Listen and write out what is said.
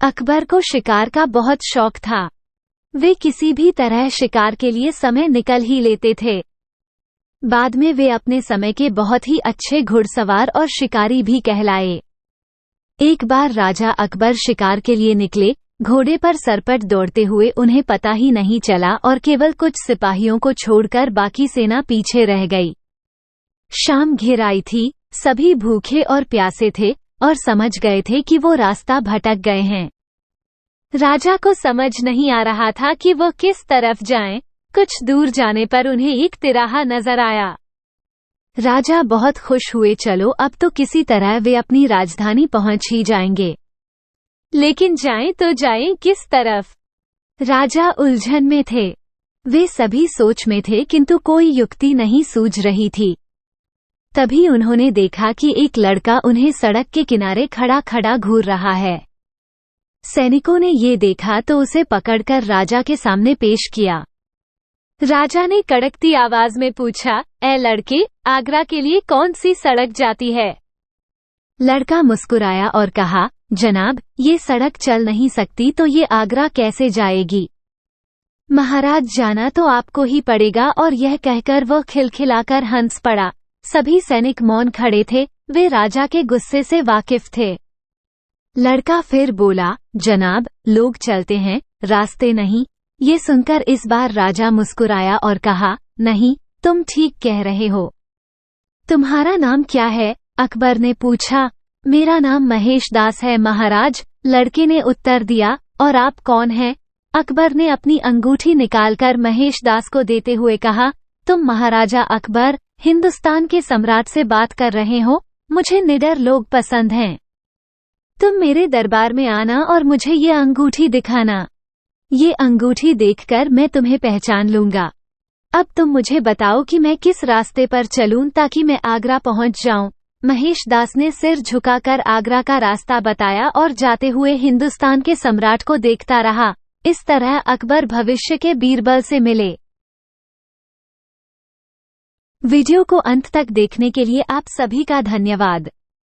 अकबर को शिकार का बहुत शौक था। वे किसी भी तरह शिकार के लिए समय निकल ही लेते थे। बाद में वे अपने समय के बहुत ही अच्छे घुड़सवार और शिकारी भी कहलाए। एक बार राजा अकबर शिकार के लिए निकले। घोड़े पर सरपट दौड़ते हुए उन्हें पता ही नहीं चला और केवल कुछ सिपाहियों को छोड़कर बाकी सेना पीछे रह गई। शाम घिर आई थी, सभी भूखे और प्यासे थे और समझ गए थे कि वो रास्ता भटक गए हैं। राजा को समझ नहीं आ रहा था कि वो किस तरफ जाएं। कुछ दूर जाने पर उन्हें एक तिराहा नजर आया। राजा बहुत खुश हुए, चलो अब तो किसी तरह वे अपनी राजधानी पहुंच ही जाएंगे। लेकिन जाएं तो जाएं किस तरफ? राजा उलझन में थे। वे सभी सोच में थे किंतु कोई युक्ति नहीं सूझ रही थी। तभी उन्होंने देखा कि एक लड़का उन्हें सड़क के किनारे खड़ा खड़ा घूर रहा है। सैनिकों ने ये देखा तो उसे पकड़कर राजा के सामने पेश किया। राजा ने कड़कती आवाज में पूछा, ए लड़के, आगरा के लिए कौन सी सड़क जाती है? लड़का मुस्कुराया और कहा, जनाब, ये सड़क चल नहीं सकती तो ये आगरा कैसे जाएगी? महाराज, जाना तो आपको ही पड़ेगा। और यह कहकर वह खिलखिलाकर हंस पड़ा। सभी सैनिक मौन खड़े थे, वे राजा के गुस्से से वाकिफ थे। लड़का फिर बोला, जनाब, लोग चलते हैं, रास्ते नहीं। ये सुनकर इस बार राजा मुस्कुराया और कहा, नहीं, तुम ठीक कह रहे हो। तुम्हारा नाम क्या है? अकबर ने पूछा। मेरा नाम महेश दास है महाराज, लड़के ने उत्तर दिया। और आप कौन हैं? अकबर ने अपनी अंगूठी निकालकर महेश दास को देते हुए कहा, तुम महाराजा अकबर, हिंदुस्तान के सम्राट से बात कर रहे हो। मुझे निडर लोग पसंद हैं। तुम मेरे दरबार में आना और मुझे ये अंगूठी दिखाना। ये अंगूठी देखकर मैं तुम्हें पहचान लूंगा। अब तुम मुझे बताओ कि मैं किस रास्ते पर चलूं ताकि मैं आगरा पहुंच जाऊं। महेश दास ने सिर झुकाकर आगरा का रास्ता बताया और जाते हुए हिंदुस्तान के सम्राट को देखता रहा। इस तरह अकबर भविष्य के बीरबल से मिले। वीडियो को अंत तक देखने के लिए आप सभी का धन्यवाद।